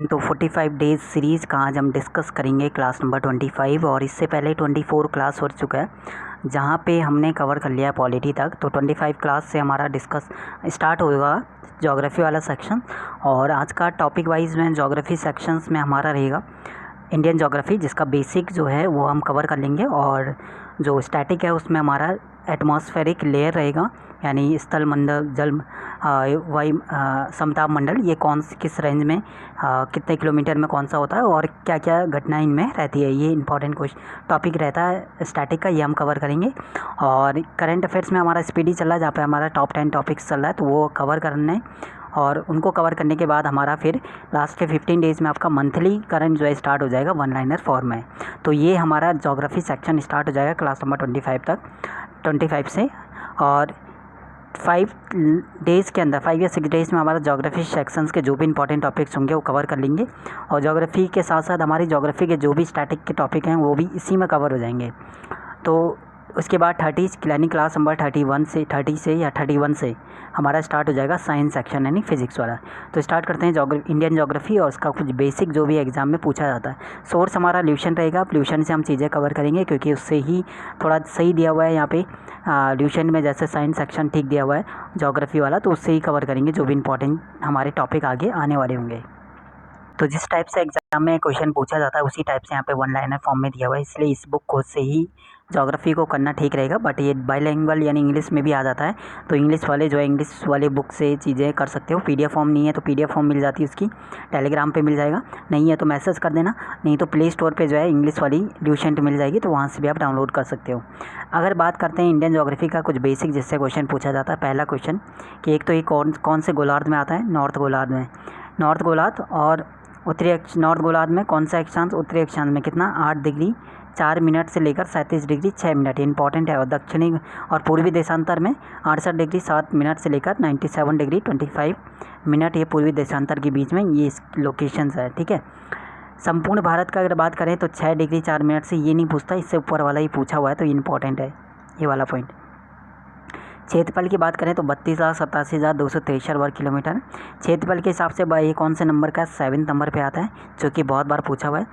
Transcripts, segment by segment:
तो 45 days series का आज हम डिस्कस करेंगे क्लास नंबर 25। और इससे पहले 24 क्लास हो चुका है जहाँ पे हमने कवर कर लिया है पॉलिटी तक। तो 25 क्लास से हमारा डिस्कस स्टार्ट होगा ज्योग्राफी वाला सेक्शन। और आज का टॉपिक वाइज में ज्योग्राफी सेक्शंस में हमारा रहेगा इंडियन ज्योग्राफी, जिसका बेसिक जो है वो हम कवर कर लेंगे। और जो स्टैटिक है उसमें हमारा एटमॉस्फेरिक लेयर रहेगा, यानी स्थल मंडल, जल वायु समताप मंडल, ये किस रेंज में कितने किलोमीटर में कौन सा होता है और क्या क्या घटनाएं इनमें रहती है, ये इंपॉर्टेंट क्वेश्चन टॉपिक रहता है स्टैटिक का, ये हम कवर करेंगे। और करंट अफेयर्स में हमारा स्पीडी चल रहा है, जहाँ पे हमारा टॉप 10 टॉपिक्स चल रहा है, तो वो कवर करने और उनको कवर करने के बाद हमारा फिर लास्ट के 15 डेज़ में आपका मंथली करंट जो है स्टार्ट हो जाएगा वन लाइनर फॉर्म में। तो ये हमारा ज्योग्राफी सेक्शन स्टार्ट हो जाएगा क्लास नंबर 25 से। और 5 डेज़ के अंदर 5 या 6 डेज़ में हमारा ज्योग्राफी सेक्शंस के जो भी इंपॉर्टेंट टॉपिक्स होंगे वो कवर कर लेंगे। और ज्योग्राफी के साथ साथ हमारी ज्योग्राफी के जो भी स्टैटिक के टॉपिक हैं वो भी इसी में कवर हो जाएंगे। तो उसके बाद 30 यानी क्लास नंबर 30 से या 31 से हमारा स्टार्ट हो जाएगा साइंस सेक्शन यानी फिजिक्स वाला। तो स्टार्ट करते हैं इंडियन ज्योग्राफी और उसका कुछ बेसिक जो भी एग्जाम में पूछा जाता है। सोर्स हमारा ल्यूशन रहेगा, ल्यूशन से हम चीज़ें कवर करेंगे क्योंकि उससे ही थोड़ा सही दिया हुआ है यहाँ पे ल्यूशन में, जैसे साइंस सेक्शन ठीक दिया हुआ है ज्योग्राफी वाला, तो उससे ही कवर करेंगे जो भी इंपॉर्टेंट हमारे टॉपिक आगे आने वाले होंगे। तो जिस टाइप से एग्जाम में क्वेश्चन पूछा जाता है उसी टाइप से यहाँ पे वन लाइनर फॉर्म में दिया हुआ है, इसलिए इस बुक को से ही ज्योग्राफी को करना ठीक रहेगा। बट ये बाइलिंगुअल यानी इंग्लिश में भी आ जाता है, तो इंग्लिश वाले जो है इंग्लिश वाले बुक से चीज़ें कर सकते हो। पीडीएफ फॉर्म नहीं है तो पीडीएफ फॉर्म मिल जाती है उसकी, टेलीग्राम पे मिल जाएगा, नहीं है तो मैसेज कर देना, नहीं तो प्ले स्टोर पे जो है इंग्लिश वाली ल्यूसेंट मिल जाएगी, तो वहाँ से भी आप डाउनलोड कर सकते हो। अगर बात करते हैं इंडियन ज्योग्राफी का कुछ बेसिक जिससे क्वेश्चन पूछा जाता है, पहला क्वेश्चन कि एक तो ये कौन से गोलार्ध में आता है, नॉर्थ गोलार्ध में। नॉर्थ गोलार्ध और नॉर्थ गोलार्ध में कौन सा अक्षांश, उत्तरी अक्षांश में कितना, 8 डिग्री 4 मिनट से लेकर 37 डिग्री 6 मिनट, इंपॉर्टेंट है। और दक्षिणी और पूर्वी देशांतर में 68 डिग्री 7 मिनट से लेकर 97 डिग्री 25 मिनट, ये पूर्वी देशांतर के बीच में ये लोकेशंस है, ठीक है। संपूर्ण भारत का अगर बात करें तो 6 डिग्री 4 मिनट से ये नहीं पूछता, इससे ऊपर वाला ही पूछा हुआ है, तो ये इंपॉर्टेंट है ये वाला पॉइंट। क्षेत्रफल की बात करें तो 32,87,263 वर्ग किलोमीटर। क्षेत्रफल के हिसाब से ये कौन से नंबर का, 7 नंबर पे आता है, जो कि बहुत बार पूछा हुआ है।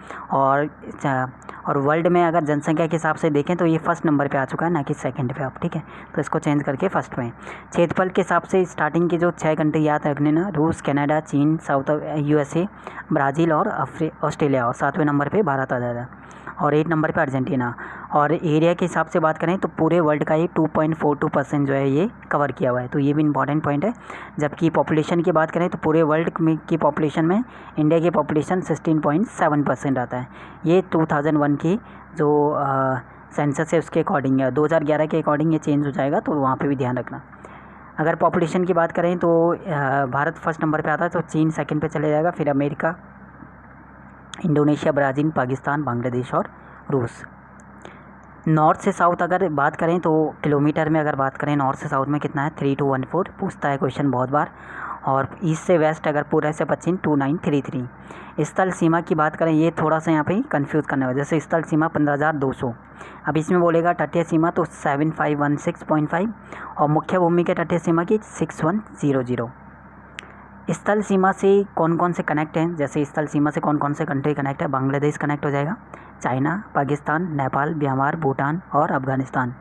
और वर्ल्ड में अगर जनसंख्या के हिसाब से देखें तो ये फर्स्ट नंबर पे आ चुका है, ना कि सेकंड पे आप, ठीक है। तो इसको चेंज करके फर्स्ट में। क्षेत्रफल के हिसाब से स्टार्टिंग की जो 6 कंट्री याद रखने ना, रूस, कनाडा, चीन, साउथ USA, ब्राज़ील और ऑस्ट्रेलिया। और 7वें नंबर पर भारत आ जाता है और 8 नंबर पे अर्जेंटीना। और एरिया के हिसाब से बात करें तो पूरे वर्ल्ड का ये 2.42% जो है ये कवर किया हुआ है, तो ये भी इंपॉर्टेंट पॉइंट है। जबकि पॉपुलेशन की बात करें तो पूरे वर्ल्ड में की पॉपुलेशन में इंडिया की पॉपुलेशन 16.7% आता है। ये 2001 की जो सेंसस है उसके अकॉर्डिंग है, 2011 के अकॉर्डिंग ये चेंज हो जाएगा, तो वहाँ पर भी ध्यान रखना। अगर पॉपुलेशन की बात करें तो भारत फर्स्ट नंबर पर आता है, तो चीन सेकेंड पे चले जाएगा, फिर America, Indonesia, Brazil, Pakistan, Bangladesh और रूस। नॉर्थ से साउथ अगर बात करें तो किलोमीटर में अगर बात करें नॉर्थ से साउथ में कितना है, 3214 पूछता है क्वेश्चन बहुत बार। और ईस्ट से वेस्ट अगर पूरा से पश्चिम 2933। स्थल सीमा की बात करें, ये थोड़ा सा यहाँ पे कंफ्यूज करने वाला, जैसे स्थल सीमा 15,200, अब इसमें बोलेगा तटीय सीमा तो 7516.5 और मुख्य भूमि के तटीय सीमा की 6100। स्थल सीमा से कौन कौन से कनेक्ट हैं, जैसे स्थल सीमा से कौन कौन से कंट्री कनेक्ट है, बांग्लादेश कनेक्ट हो जाएगा, चाइना, पाकिस्तान, नेपाल, म्यांमार, भूटान और अफ़गानिस्तान।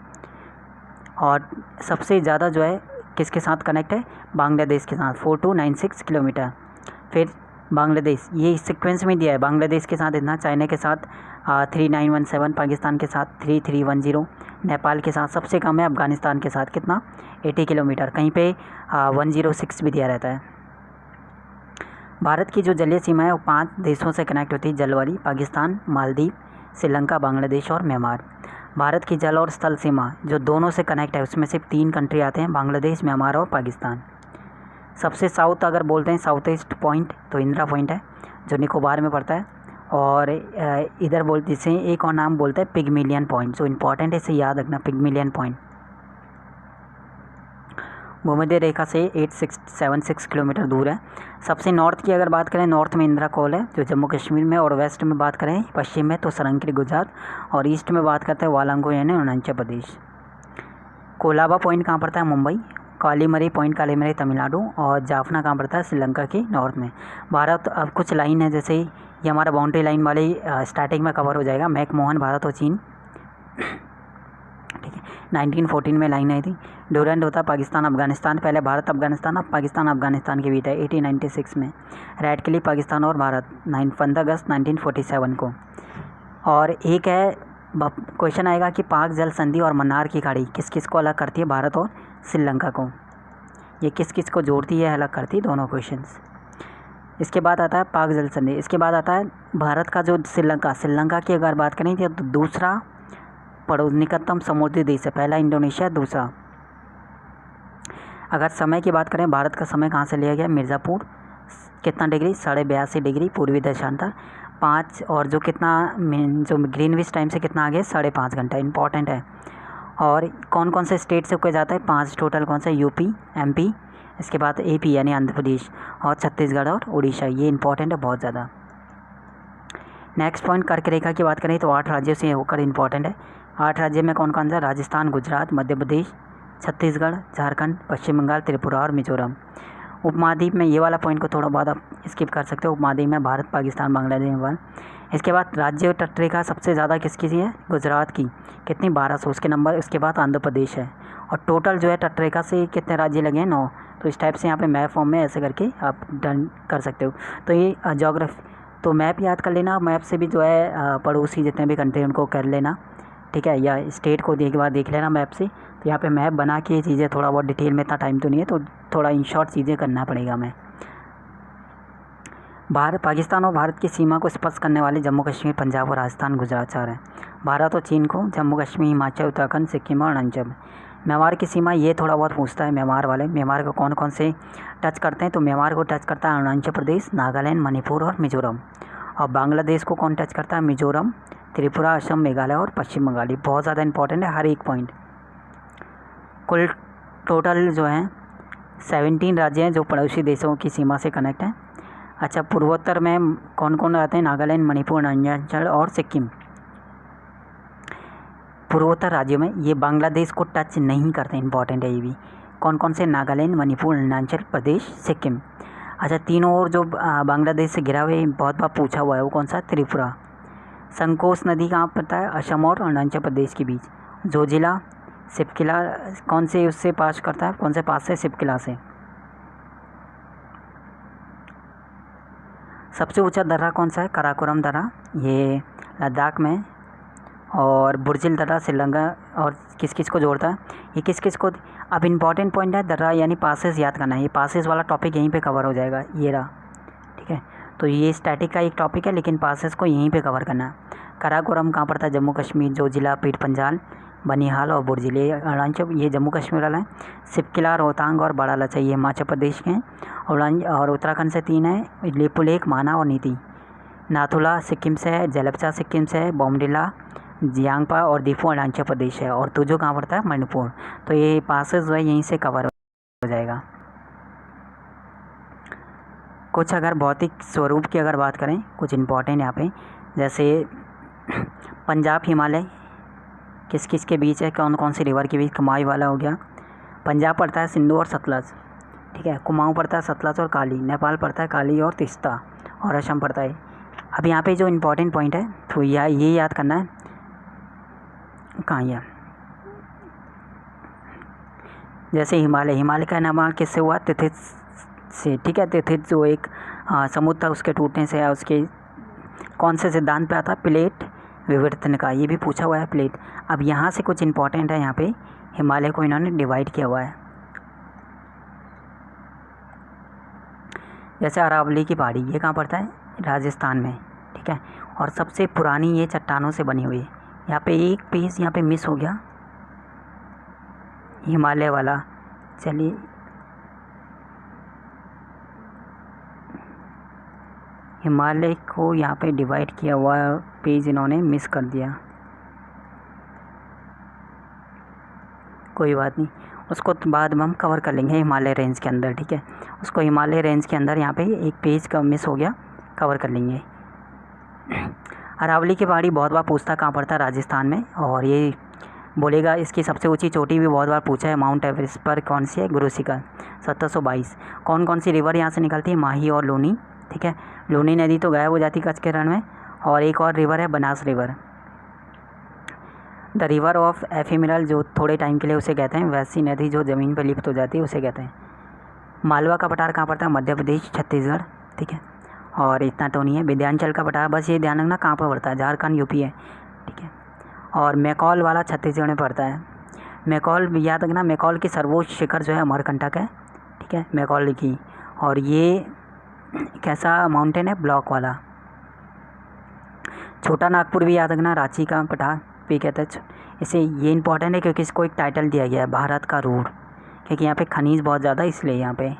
और सबसे ज़्यादा जो है किसके साथ कनेक्ट है, बांग्लादेश के साथ, 4296 किलोमीटर। फिर बांग्लादेश ये सीक्वेंस में दिया है, बांग्लादेश के साथ इतना, चाइना के साथ 3917, पाकिस्तान के साथ 3310, नेपाल के साथ सबसे कम है, अफ़गानिस्तान के साथ कितना 80 किलोमीटर, कहीं पे 106 भी दिया रहता है। भारत की जो जलीय सीमा है वो 5 देशों से कनेक्ट होती है जल वाली, पाकिस्तान, मालदीव, श्रीलंका, बांग्लादेश और म्यांमार। भारत की जल और स्थल सीमा जो दोनों से कनेक्ट है उसमें सिर्फ 3 कंट्री आते हैं, बांग्लादेश, म्यांमार और पाकिस्तान। सबसे साउथ अगर बोलते हैं साउथ ईस्ट पॉइंट तो इंदिरा पॉइंट है जो निकोबार में पड़ता है। और इधर बोलते इसे एक और नाम बोलते हैं पिगमिलियन पॉइंट, जो इंपॉर्टेंट है इसे याद रखना, पिगमिलियन पॉइंट। भूमध्य रेखा से 8676 किलोमीटर दूर है। सबसे नॉर्थ की अगर बात करें, नॉर्थ में इंदिरा कॉल है जो जम्मू कश्मीर में, और वेस्ट में बात करें पश्चिम में तो सरंगरी गुजरात, और ईस्ट में बात करते हैं वालंगो यानी अरुणाचल प्रदेश। कोलाबा पॉइंट कहाँ पड़ता है, मुंबई। कालीमरी पॉइंट कालीमरी तमिलनाडु, और जाफना कहाँ पड़ता है, श्रीलंका की नॉर्थ में। भारत, अब कुछ लाइन है जैसे ये हमारा बाउंड्री लाइन वाली स्टार्टिंग में कवर हो जाएगा, मैकमोहन भारत और चीन, ठीक है। 1914 में लाइन आई थी। ड्यूरेंट होता है पाकिस्तान अफगानिस्तान, पहले भारत अफगानिस्तान, अब पाकिस्तान अफगानिस्तान के बीच है 1896 में। रेड क्लिफ पाकिस्तान और भारत 15 अगस्त 1947 को। और एक है क्वेश्चन आएगा कि पाक जल संधि और मन्नार की खाड़ी किस किस को अलग करती है, भारत और श्रीलंका को, ये किस किस को जोड़ती है, अलग करती है, दोनों क्वेश्चंस। इसके बाद आता है पाक जल संधि। इसके बाद आता है भारत का जो श्रीलंका की अगर बात करें तो दूसरा निकटतम समुद्री देश है, पहला इंडोनेशिया, दूसरा। अगर समय की बात करें, भारत का समय कहाँ से लिया गया, मिर्ज़ापुर, कितना डिग्री, 82.5 डिग्री पूर्वी देशांतर 5, और जो ग्रीनविच टाइम से कितना आगे, 5.5 घंटा, इंपॉर्टेंट है। और कौन कौन से स्टेट से होकर जाता है, 5 टोटल, कौन से, यूपी, एमपी, इसके बाद एपी यानी आंध्र प्रदेश, और छत्तीसगढ़ और उड़ीसा, ये इंपॉर्टेंट है बहुत ज़्यादा। नेक्स्ट पॉइंट, कर्क रेखा की बात करें तो 8 राज्यों से होकर इंपॉर्टेंट है। 8 राज्य में कौन कौन सा, राजस्थान, गुजरात, मध्य प्रदेश, छत्तीसगढ़, झारखंड, पश्चिम बंगाल, त्रिपुरा और मिजोरम। उपमहाद्वीप में ये वाला पॉइंट को थोड़ा बहुत आप स्किप कर सकते हो, उपमहाद्वीप में भारत, पाकिस्तान, बांग्लादेश, नेपाल। इसके बाद राज्य तटरेखा सबसे ज़्यादा किसकी है, गुजरात की, कितनी, 1200, उसके नंबर। उसके बाद आंध्र प्रदेश है। और टोटल जो है तटरेखा से कितने राज्य लगे हैं, 9। तो इस टाइप से यहाँ पे मैप फॉर्म में ऐसे करके आप डन कर सकते हो। तो ये ज्योग्राफी, तो मैप याद कर लेना, मैप से भी जो है पड़ोसी जितने भी कंट्री उनको कर लेना, ठीक है, या स्टेट को एक बार देख लेना मैप से। तो यहाँ पे मैप बना के ये चीज़ें थोड़ा बहुत डिटेल में, इतना टाइम तो नहीं है, तो थोड़ा इन शॉर्ट चीज़ें करना पड़ेगा। मैं पाकिस्तान और भारत की सीमा को स्पर्श करने वाले जम्मू कश्मीर, पंजाब और राजस्थान, गुजरात 4 हैं। भारत और चीन को जम्मू कश्मीर, हिमाचल, उत्तराखंड, सिक्किम और अरुणाचल। म्यांमार की सीमा ये थोड़ा बहुत पूछता है, म्यांमार वाले, म्यांमार को कौन कौन से टच करते हैं, तो म्यांमार को टच करता है अरुणाचल प्रदेश, नागालैंड, मणिपुर और मिजोरम। और बांग्लादेश को कौन टच करता है, मिजोरम, त्रिपुरा, असम, मेघालय और पश्चिम बंगाल। ये बहुत ज़्यादा इंपॉर्टेंट है हर एक पॉइंट। कुल टोटल जो है 17 राज्य हैं जो पड़ोसी देशों की सीमा से कनेक्ट हैं। अच्छा, पूर्वोत्तर में कौन कौन आते हैं, नागालैंड, मणिपुर, अरुणाचल और सिक्किम। पूर्वोत्तर राज्यों में ये बांग्लादेश को टच नहीं करते, इंपॉर्टेंट है ये भी। कौन कौन से, नागालैंड, मणिपुर, अरुणाचल प्रदेश, सिक्किम। अच्छा, तीनों और जो बांग्लादेश से घिरा हुआ है, बहुत बार पूछा हुआ है, वो कौन सा, त्रिपुरा। संकोस नदी कहाँ पड़ता है, असम और अरुणाचल प्रदेश के बीच। जोजिला, सिपकिला कौन से उससे पास करता है, कौन से पास से, सिपकिला से। सबसे ऊंचा दर्रा कौन सा है, कराकोरम दर्रा, ये लद्दाख में। और बुर्जिल दर्रा श्रीलंका, और किस किस को जोड़ता है, ये किस किस को। अब इंपॉर्टेंट पॉइंट है दर्रा यानी पासेस याद करना है, ये पासेस वाला टॉपिक यहीं पे कवर हो जाएगा, ये रहा, ठीक है। तो ये स्टैटिक का एक टॉपिक है, लेकिन पासेस को यहीं पे कवर करना है। कराकोरम कहाँ पड़ता है, जम्मू कश्मीर, जोजिला, पीठ पंजाल, बनिहाल और बुर्जिल, ये अरुणाचल, ये जम्मू कश्मीर वाला है। सिपकिला, रोहतांग और बड़ा लचा ये हिमाचल प्रदेश के हैं। और उत्तराखंड से 3 है, लिपुलेख, माना और नीति। नाथुला सिक्किम से है, जलपचा सिक्किम से है, बोमडिला, जियांगपा और दीफू अरुणाचल प्रदेश है। और तुझो कहाँ पड़ता है, मणिपुर। तो ये पासेस जो है यहीं से कवर हो जाएगा। कुछ अगर भौतिक स्वरूप की अगर बात करें, कुछ इंपॉर्टेंट यहाँ पे, जैसे पंजाब हिमालय किस किस के बीच है, कौन कौन सी रिवर के बीच, कुमाऊं वाला हो गया। पंजाब पड़ता है सिंधु और सतलज, ठीक है। कुमाऊं पड़ता है सतलज और काली। नेपाल पड़ता है काली और तिस्ता। और असम पड़ता है। अब यहाँ पे जो इम्पोर्टेंट पॉइंट है तो ये याद करना है, कहाँ यह, जैसे हिमालय का निर्माण किससे हुआ, तिथित से, ठीक है। तिथित जो एक समुद्र था उसके टूटने से, या उसके कौन से सिद्धांत पे आता, प्लेट विवर्तन का, ये भी पूछा हुआ है, प्लेट। अब यहाँ से कुछ इंपॉर्टेंट है, यहाँ पे हिमालय को इन्होंने डिवाइड किया हुआ है। जैसे अरावली की पहाड़ी, ये कहाँ पड़ता है, राजस्थान में, ठीक है। और सबसे पुरानी ये चट्टानों से बनी हुई है। यहाँ पे एक पेज यहाँ पे मिस हो गया, हिमालय वाला। चलिए, हिमालय को यहाँ पे डिवाइड किया हुआ पेज इन्होंने मिस कर दिया, कोई बात नहीं, उसको बाद में हम कवर कर लेंगे हिमालय रेंज के अंदर, ठीक है। उसको हिमालय रेंज के अंदर यहाँ पे एक पेज का मिस हो गया, कवर कर लेंगे। अरावली की पहाड़ी बहुत बार पूछता कहाँ पड़ता है, राजस्थान में। और ये बोलेगा इसकी सबसे ऊंची चोटी भी बहुत बार पूछा है, माउंट एवरेस्ट पर कौन सी है? गुरु शिखर 1722। कौन कौन सी रिवर यहाँ से निकलती है? माही और लूनी। ठीक है, लूनी नदी तो गायब हो जाती कच्छ के रण में, और एक और रिवर है Banas river. The river of ephemeral जो थोड़े टाइम के लिए उसे कहते हैं, वैसी नदी जो ज़मीन पर लिप्त हो जाती है उसे कहते हैं। मालवा का पठार कहाँ पड़ता है? मध्य प्रदेश, छत्तीसगढ़। ठीक है, और इतना तो नहीं है। विंध्याचल का पठार बस ये ध्यान रखना कहाँ पर पड़ता है, झारखंड यूपी है। ठीक है, और मैकॉल वाला छत्तीसगढ़ में पड़ता है। मैकॉल याद रखना, मैकॉल की सर्वोच्च शिखर जो है अमरकंटक है। ठीक है, मैकॉल की, और ये कैसा माउंटेन है? ब्लॉक वाला। छोटा नागपुर भी याद रखना, रांची का पठार भी कहते हैं इसे। ये इंपॉर्टेंट है क्योंकि इसको एक टाइटल दिया गया है भारत का रूर, क्योंकि यहाँ पे खनिज बहुत ज़्यादा, इसलिए यहाँ पे।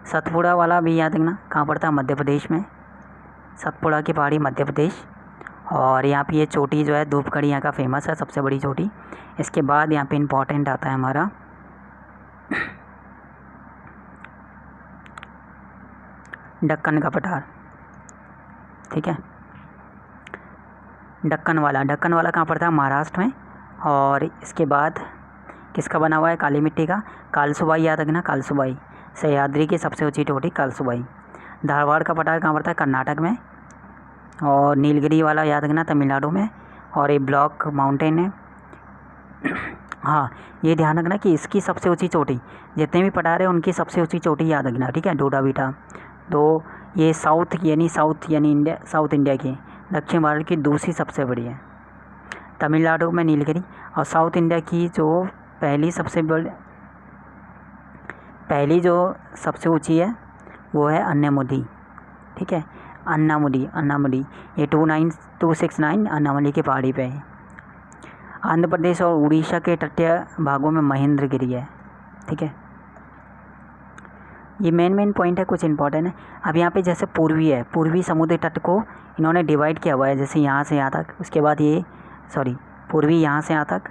सतपुड़ा वाला भी याद रखना कहाँ पड़ता है? मध्य प्रदेश में। सतपुड़ा की पहाड़ी मध्य प्रदेश। और यहाँ पे ये चोटी जो है धूपगढ़ी यहाँ का फेमस है, सबसे बड़ी चोटी। इसके बाद यहाँ पे इम्पोर्टेंट आता है हमारा दक्कन का पठार। ठीक है, दक्कन वाला कहाँ पड़ता है? महाराष्ट्र में। और इसके बाद किसका बना हुआ है? काली मिट्टी का। कालसुबाई याद रखना, कालसुबाई सह्याद्री की सबसे ऊंची चोटी कालसुबाई। धारवाड़ का पठार कहाँ पड़ता है? कर्नाटक में। और नीलगिरी वाला याद रखना, तमिलनाडु में। और ये ब्लॉक माउंटेन है। हाँ, ये ध्यान रखना कि इसकी सबसे ऊंची चोटी, जितने भी पठार है उनकी सबसे ऊंची चोटी याद रखना। ठीक है, डोडा बीटा। तो ये साउथ यानी इंडिया, साउथ इंडिया की, दक्षिण भारत की दूसरी सबसे बड़ी है, तमिलनाडु में नीलगिरी। और साउथ इंडिया की जो पहली जो सबसे ऊंची है वो है अन्नामुदी। ठीक है, अन्नामुदी ये 269 अन्नामुदी की पहाड़ी पे है। आंध्र प्रदेश और उड़ीसा के तटीय भागों में महेंद्रगिरी है। ठीक है, ये मेन पॉइंट है, कुछ इंपॉर्टेंट है। अब यहाँ पे जैसे पूर्वी समुद्री तट को इन्होंने डिवाइड किया हुआ है, जैसे यहाँ से यहाँ तक, उसके बाद ये पूर्वी यहाँ से यहाँ तक,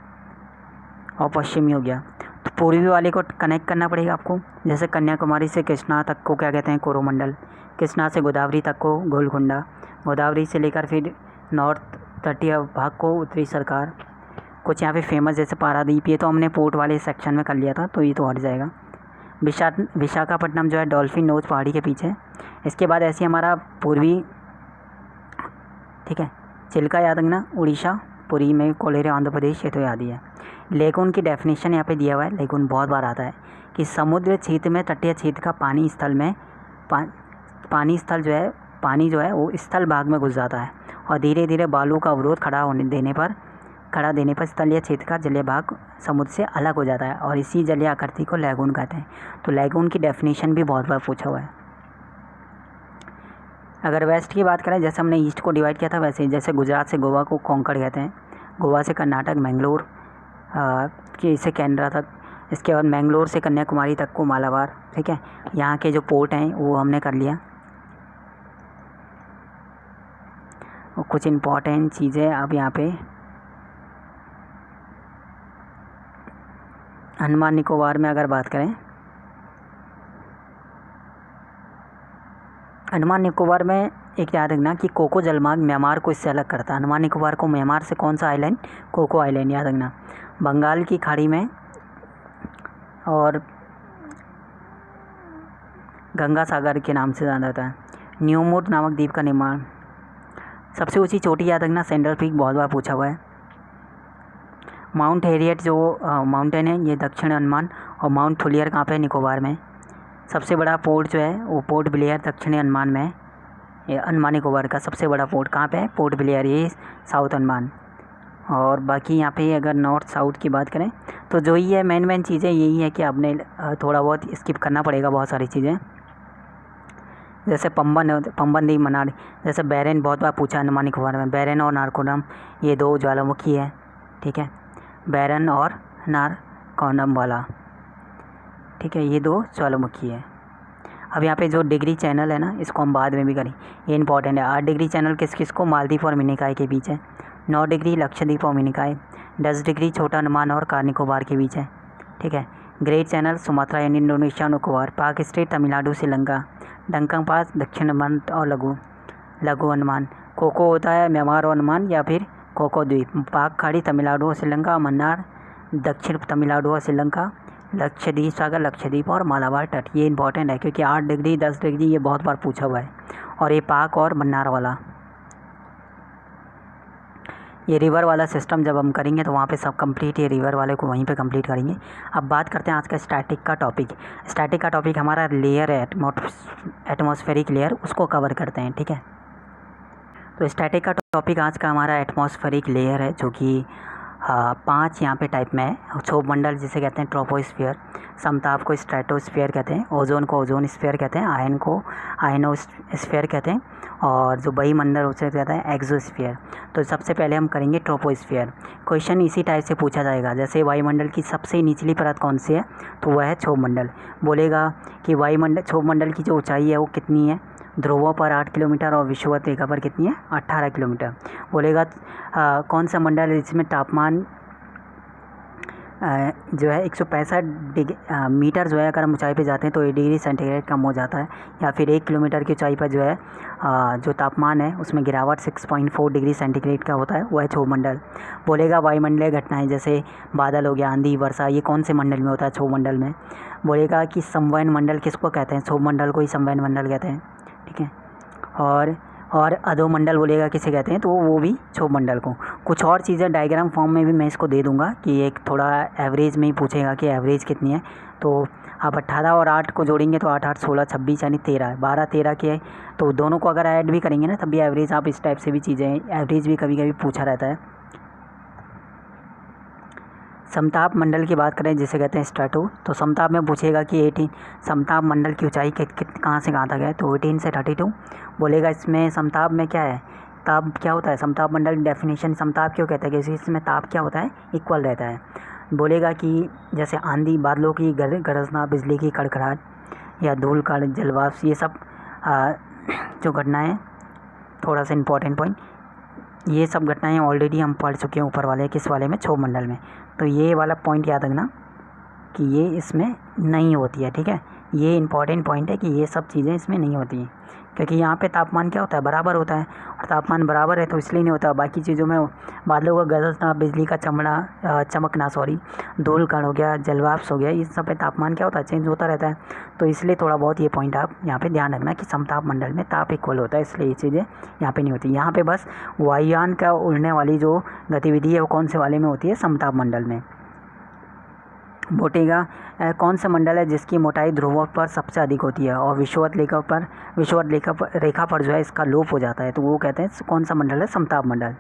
और पश्चिमी हो गया। तो पूर्वी वाले को कनेक्ट करना पड़ेगा आपको, जैसे कन्याकुमारी से कृष्णा तक को क्या कहते हैं? कोरोमंडल। कृष्णा से गोदावरी तक को गोलकुंडा। गोदावरी से लेकर फिर नॉर्थ तटीय भाग को उत्तरी सरकार। कुछ यहाँ पे फेमस जैसे पारादीप, ये तो हमने पोर्ट वाले सेक्शन में कर लिया था, तो ये तो हट जाएगा। विशाखापट्टनम जो है डॉल्फिन नोज पहाड़ी के पीछे। इसके बाद ऐसे हमारा पूर्वी, ठीक है, चिल्का याद रखना, उड़ीसा। पुरी में कोलेरे आंध्र प्रदेश, ये तो याद ही है। लेगून की डेफिनेशन यहाँ पे दिया हुआ है, लेगून बहुत बार आता है कि समुद्र क्षेत्र में तटीय क्षेत्र का पानी स्थल में पानी जो है वो स्थल भाग में घुस जाता है, और धीरे धीरे बालू का अवरोध खड़ा देने पर स्थलीय क्षेत्र का जलीय भाग समुद्र से अलग हो जाता है, और इसी जलीय आकृति को लैगून कहते हैं। तो लैगून की डेफिनेशन भी बहुत बार पूछा हुआ है। अगर वेस्ट की बात करें, जैसे हमने ईस्ट को डिवाइड किया था, वैसे ही जैसे गुजरात से गोवा को कोंकण कहते हैं, गोवा से कर्नाटक मैंगलोर के से कैनरा तक, इसके बाद मैंगलोर से कन्याकुमारी तक को मालाबार। ठीक है, यहाँ के जो पोर्ट हैं वो हमने कर लिया। और कुछ इम्पॉर्टेंट चीज़ें अब यहाँ पे अंडमान निकोबार में अगर बात करें, अंडमान निकोबार में एक याद रखना कि कोको जलमार्ग म्यांमार को इससे अलग करता है। अंडमान निकोबार को म्यांमार से कौन सा आइलैंड? कोको आइलैंड याद रखना। बंगाल की खाड़ी में और गंगा सागर के नाम से जाना जाता है। न्यूमूड नामक द्वीप का निर्माण। सबसे ऊंची चोटी याद रखना, सेंट्रल पीक, बहुत बार पूछा हुआ है। माउंट हैरियट जो माउंटेन है ये दक्षिण अंडमान, और माउंट थुलियर कहाँ पे है? निकोबार में। सबसे बड़ा पोर्ट जो है वो पोर्ट ब्लेयर दक्षिणी अंडमान में है। ये अंडमान निकोबार का सबसे बड़ा पोर्ट कहाँ पे है? पोर्ट ब्लेयर, ये साउथ अंडमान। और बाकी यहाँ पे अगर नॉर्थ साउथ की बात करें तो जो ही है मेन चीज़ें यही है कि आपने थोड़ा बहुत स्किप करना पड़ेगा बहुत सारी चीज़ें, जैसे पंबन द्वीप मनाली, जैसे बैरन बहुत बार पूछा अंडमान निकोबार में। बैरन और नारकोनम ये दो ज्वालामुखी है। ठीक है, बैरन और नारकोनम वाला, ठीक है, ये दो ज्वालामुखी है। अब यहाँ पे जो डिग्री चैनल है ना, इसको हम बाद में भी करें, ये इंपॉर्टेंट है। 8 डिग्री चैनल किस को? मालदीव और मिनिकॉय के बीच है। 9 डिग्री लक्षद्वीप और मिनिकॉय। 10 डिग्री छोटा अंडमान और कार निकोबार के बीच है। ठीक है, ग्रेट चैनल सुमात्रा यानी इंडोनेशिया निकोबार। पाक स्टेट तमिलनाडु श्रीलंका। डंकंग पास दक्षिण अंडमान और लघु अंडमान। कोको होता है म्यांमार और ओमान या फिर कोको द्वीप। पाक खाड़ी तमिलनाडु और श्रीलंका। मन्नार दक्षिण तमिलनाडु और श्रीलंका। लक्षद्वीप सागर लक्षद्वीप और मालाबार तट। ये इंपॉर्टेंट है क्योंकि 8 डिग्री 10 डिग्री ये बहुत बार पूछा हुआ है। और ये पाक और मन्नार वाला, ये रिवर वाला सिस्टम जब हम करेंगे तो वहाँ पे सब कंप्लीट, ये रिवर वाले को वहीं पे कंप्लीट करेंगे। अब बात करते हैं आज का स्टैटिक का टॉपिक। स्टैटिक का टॉपिक हमारा लेयर है, एटमॉस्फेरिक लेयर, उसको कवर करते हैं। ठीक है, तो स्टैटिक का टॉपिक आज का हमारा एटमॉस्फेरिक लेयर है, जो कि 5 यहाँ पे टाइप में है। क्षोभ मंडल जिसे कहते हैं ट्रोपोस्फियर, समताप को स्ट्रेटोस्फियर कहते हैं, ओजोन को ओजोन स्फीयर कहते हैं, आयन को आयनोस्फीयर कहते हैं, और जो वायुमंडल उसे कहते हैं एक्सोस्फीयर। तो सबसे पहले हम करेंगे ट्रोपोस्फियर। क्वेश्चन इसी टाइप से पूछा जाएगा, जैसे वायुमंडल की सबसे निचली परत कौन सी है, तो वह है क्षोभ मंडल। बोलेगा कि वायुमंडल क्षोभ मंडल की जो ऊंचाई है वो कितनी है, ध्रुवों पर 8 किलोमीटर और विषुवत रेखा पर कितनी है, 18 किलोमीटर। बोलेगा कौन सा मंडल है जिसमें तापमान जो है 165 मीटर जो है अगर हम ऊंचाई पे जाते हैं तो 1 डिग्री सेंटीग्रेड कम हो जाता है, या फिर 1 किलोमीटर की ऊंचाई पर जो है जो तापमान है उसमें गिरावट 6.4 डिग्री सेंटीग्रेड का होता है, वह है क्षोभ मंडल। बोलेगा वायुमंडलीय घटनाएं जैसे बादल हो गया, आंधी, वर्षा, ये कौन से मंडल में होता है, क्षोभ मंडल में। बोलेगा कि संवहन मंडल किसको कहते हैं, क्षोभ मंडल को ही संवहन मंडल कहते हैं। ठीक है, और अधोमंडल बोलेगा किसे कहते हैं, तो वो भी क्षोभ मंडल को। कुछ और चीज़ें डायग्राम फॉर्म में भी मैं इसको दे दूंगा कि एक थोड़ा एवरेज में ही पूछेगा कि एवरेज कितनी है। तो आप 18 और 8 को जोड़ेंगे तो 8 8 16 26 यानी 13, 12 13 के, तो दोनों को अगर ऐड भी करेंगे ना तब भी एवरेज, आप इस टाइप से भी चीज़ें, एवरेज भी कभी कभी पूछा रहता है। समताप मंडल की बात करें जिसे कहते हैं स्ट्रेटो, तो समताप में पूछेगा कि 18 समताप मंडल की ऊंचाई कहाँ से कहाँ तक है, तो 18 से 32। बोलेगा इसमें समताप में क्या है, ताप क्या होता है, समताप मंडल की डेफिनेशन समताप क्यों कहता है, क्योंकि इसमें ताप क्या होता है, इक्वल रहता है। बोलेगा कि जैसे आंधी, बादलों की गरजना, बिजली की कड़कड़ाहट या धूल का जलवाष्प, ये सब जो घटनाएँ, थोड़ा सा इंपॉर्टेंट पॉइंट, ये सब घटनाएं ऑलरेडी हम पढ़ चुके हैं ऊपर वाले, किस वाले में, क्षोभ मंडल में। तो ये वाला पॉइंट याद रखना कि ये इसमें नहीं होती है। ठीक है, ये इंपॉर्टेंट पॉइंट है कि ये सब चीज़ें इसमें नहीं होती हैं, क्योंकि यहाँ पे तापमान क्या होता है, बराबर होता है, और तापमान बराबर है तो इसलिए नहीं होता। बाकी चीज़ों में बादलों का गरजना, बिजली का चमकना, धूल कण हो गया, जलवाष्प हो गया, इस सब पे तापमान क्या होता है, चेंज होता रहता है। तो इसलिए थोड़ा बहुत ये पॉइंट आप यहाँ पे ध्यान रखना कि समताप मंडल में ताप इक्वल होता है, इसलिए ये चीज़ें यहाँ पे नहीं होती। यहाँ पे बस वायुयान का उड़ने वाली जो गतिविधि है वो कौन से वाले में होती है, समताप मंडल में। बोलेगा कौन सा मंडल है जिसकी मोटाई ध्रुवों पर सबसे अधिक होती है और विषुवत रेखा पर जो है इसका लोप हो जाता है, तो वो कहते हैं कौन सा मंडल है, समताप मंडल।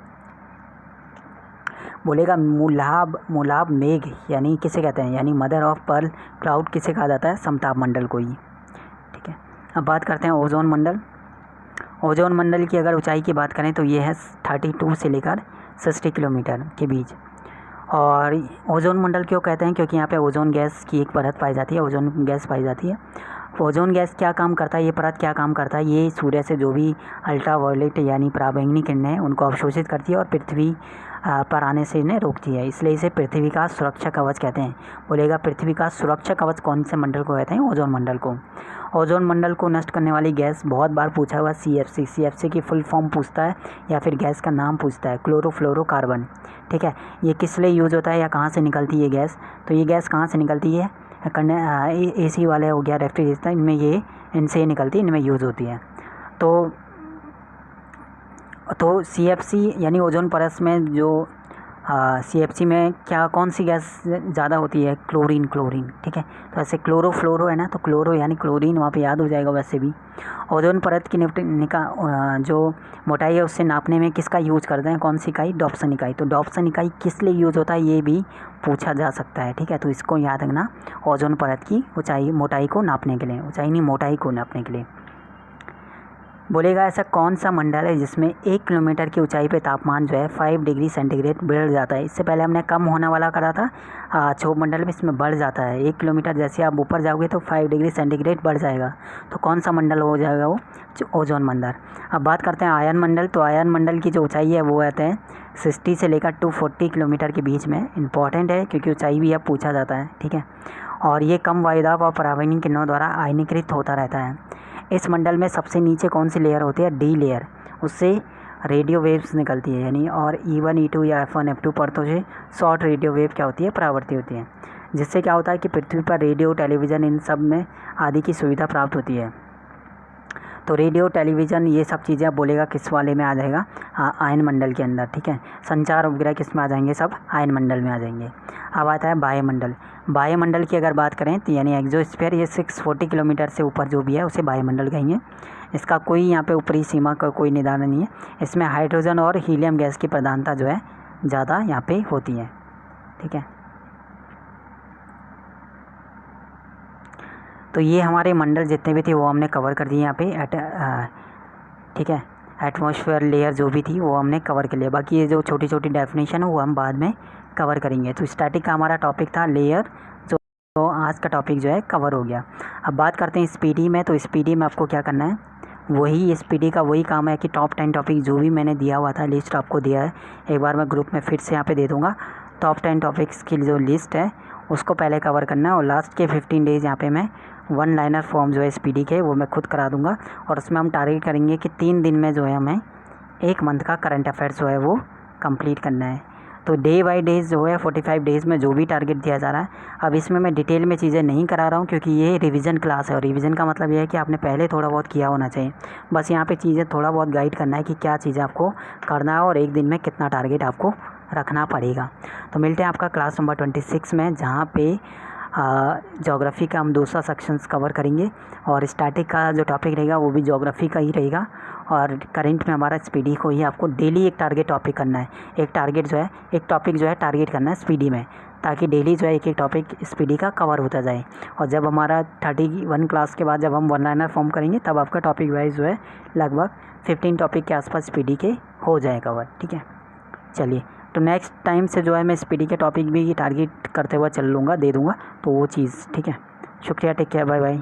बोलेगा मूलाभ मेघ यानी किसे कहते हैं, यानी मदर ऑफ पर्ल क्लाउड किसे कहा जाता है, समताप मंडल को ही। ठीक है, अब बात करते हैं ओजोन मंडल। ओजोन मंडल की अगर ऊंचाई की बात करें तो ये है 32 से लेकर 60 किलोमीटर के बीच। और ओजोन मंडल क्यों कहते हैं, क्योंकि यहाँ पे ओजोन गैस की एक परत पाई जाती है, ओजोन गैस पाई जाती है। ओजोन गैस क्या काम करता है, ये परत क्या काम करता है, ये सूर्य से जो भी अल्ट्रावायलेट यानी पराबैंगनी किरणें हैं उनको अवशोषित करती है और पृथ्वी पर आने से इन्हें रोकती है, इसलिए इसे पृथ्वी का सुरक्षा कवच कहते हैं। बोलेगा पृथ्वी का सुरक्षा कवच कौन से मंडल को कहते हैं, ओजोन मंडल को। ओजोन मंडल को नष्ट करने वाली गैस बहुत बार पूछा हुआ, CFC की फुल फॉर्म पूछता है या फिर गैस का नाम पूछता है, क्लोरोफ्लोरोकार्बन। ठीक है, ये किस लिए यूज़ होता है या कहाँ से निकलती है ये गैस, तो ये गैस कहाँ से निकलती है, AC वाले हो गया, रेफ्रिजरेटर, इनमें ये इनसे निकलती है, इनमें यूज़ होती है। तो CFC यानी ओजोन परत में जो CFC में क्या कौन सी गैस ज़्यादा होती है, क्लोरीन। ठीक है, तो ऐसे क्लोरोफ्लोरो है ना, तो क्लोरो यानी क्लोरीन वहाँ पे याद हो जाएगा। वैसे भी ओजोन परत की जो मोटाई है उससे नापने में किसका यूज़ करते हैं, कौन सी इकाई, डॉप्सन इकाई। तो डॉप्सन इकाई किस लिए यूज़ होता है ये भी पूछा जा सकता है। ठीक है, तो इसको याद रखना, ओजोन परत की ऊंचाई मोटाई को नापने के लिए, ऊंचाई नहीं मोटाई को नापने के लिए। बोलेगा ऐसा कौन सा मंडल है जिसमें 1 किलोमीटर की ऊंचाई पे तापमान जो है 5 डिग्री सेंटीग्रेड बढ़ जाता है। इससे पहले हमने कम होने वाला करा था, क्षोभ मंडल में इसमें बढ़ जाता है। 1 किलोमीटर जैसे आप ऊपर जाओगे तो 5 डिग्री सेंटीग्रेड बढ़ जाएगा, तो कौन सा मंडल हो जाएगा वो, ओजोन मंडल। अब बात करते हैं आयन मंडल। तो आयन मंडल की जो ऊंचाई है वो कहते हैं 60 से लेकर 240 किलोमीटर के बीच में। इंपॉर्टेंट है क्योंकि ऊंचाई भी अब पूछा जाता है। ठीक है, और ये कम वायुदाब और पराबैंगनी किरणों द्वारा आयनीकृत होता रहता है। इस मंडल में सबसे नीचे कौन सी लेयर होती है, D लेयर, उससे रेडियो वेव्स निकलती है यानी, और E1 E2 या F1 F2 परतों से शॉर्ट रेडियो वेव क्या होती है, परावर्ती होती है, जिससे क्या होता है कि पृथ्वी पर रेडियो टेलीविज़न इन सब में आदि की सुविधा प्राप्त होती है। तो रेडियो टेलीविज़न ये सब चीज़ें आप बोलेगा किस वाले में आ जाएगा, आयन मंडल के अंदर, ठीक है। संचार उपग्रह किस में आ जाएंगे, सब आयन मंडल में आ जाएंगे। अब आता है वायुमंडल। वायुमंडल की अगर बात करें तो यानी एक्सोस्फीयर, ये 640 किलोमीटर से ऊपर जो भी है उसे वायुमंडल कहेंगे। इसका कोई यहाँ पे ऊपरी सीमा का कोई निर्धारण नहीं है। इसमें हाइड्रोजन और हीलियम गैस की प्रधानता जो है ज़्यादा यहाँ पे होती है, ठीक है। तो ये हमारे मंडल जितने भी थे वो हमने कवर कर दिए यहाँ पे, ठीक है। एटमॉस्फेयर लेयर जो भी थी वो हमने कवर कर लिया। बाकी ये जो छोटी छोटी डेफिनेशन है वो हम बाद में कवर करेंगे। तो स्टैटिक का हमारा टॉपिक था लेयर, तो आज का टॉपिक जो है कवर हो गया। अब बात करते हैं स्पीडी में। तो स्पीडी में आपको क्या करना है, वही स्पीडी का वही काम है कि टॉप 10 टॉपिक जो भी मैंने दिया हुआ था, लिस्ट आपको दिया है, एक बार मैं ग्रुप में फिर से यहाँ पे दे दूँगा। टॉप 10 टॉपिक्स की जो लिस्ट है उसको पहले कवर करना है, और लास्ट के 15 डेज़ यहाँ पे मैं वन लाइनर फॉर्म जो है स्पीडी के वो मैं खुद करा दूँगा। और उसमें हम टारगेट करेंगे कि 3 दिन में जो है हमें 1 मंथ का करंट अफेयर्स जो है वो कंप्लीट करना है। तो डे बाय डेज़ जो है 45 डेज़ में जो भी टारगेट दिया जा रहा है, अब इसमें मैं डिटेल में चीज़ें नहीं करा रहा हूँ क्योंकि ये रिवीजन क्लास है, और रिवीजन का मतलब ये है कि आपने पहले थोड़ा बहुत किया होना चाहिए। बस यहाँ पे चीज़ें थोड़ा बहुत गाइड करना है कि क्या चीज़ें आपको करना है और एक दिन में कितना टारगेट आपको रखना पड़ेगा। तो मिलते हैं आपका क्लास नंबर 26 में, जहाँ पे ज्योग्राफी का हम दूसरा सेक्शंस कवर करेंगे, और स्टैटिक का जो टॉपिक रहेगा वो भी ज्योग्राफी का ही रहेगा, और करंट में हमारा स्पीडी को ही आपको डेली एक टारगेट टॉपिक करना है। एक टॉपिक जो है टारगेट करना है स्पीडी में, ताकि डेली जो है एक टॉपिक स्पीडी का कवर होता जाए। और जब हमारा 31 क्लास के बाद जब हम वन लाइनर फॉर्म करेंगे तब आपका टॉपिक वाइज जो है लगभग 15 टॉपिक के आसपास स्पीडी के हो जाए कवर, ठीक है। चलिए, तो नेक्स्ट टाइम से जो है मैं स्पीडी के टॉपिक भी टारगेट करते हुए चल लूँगा, दे दूँगा, तो वो चीज़, ठीक है। शुक्रिया, टेक केयर, बाय बाय।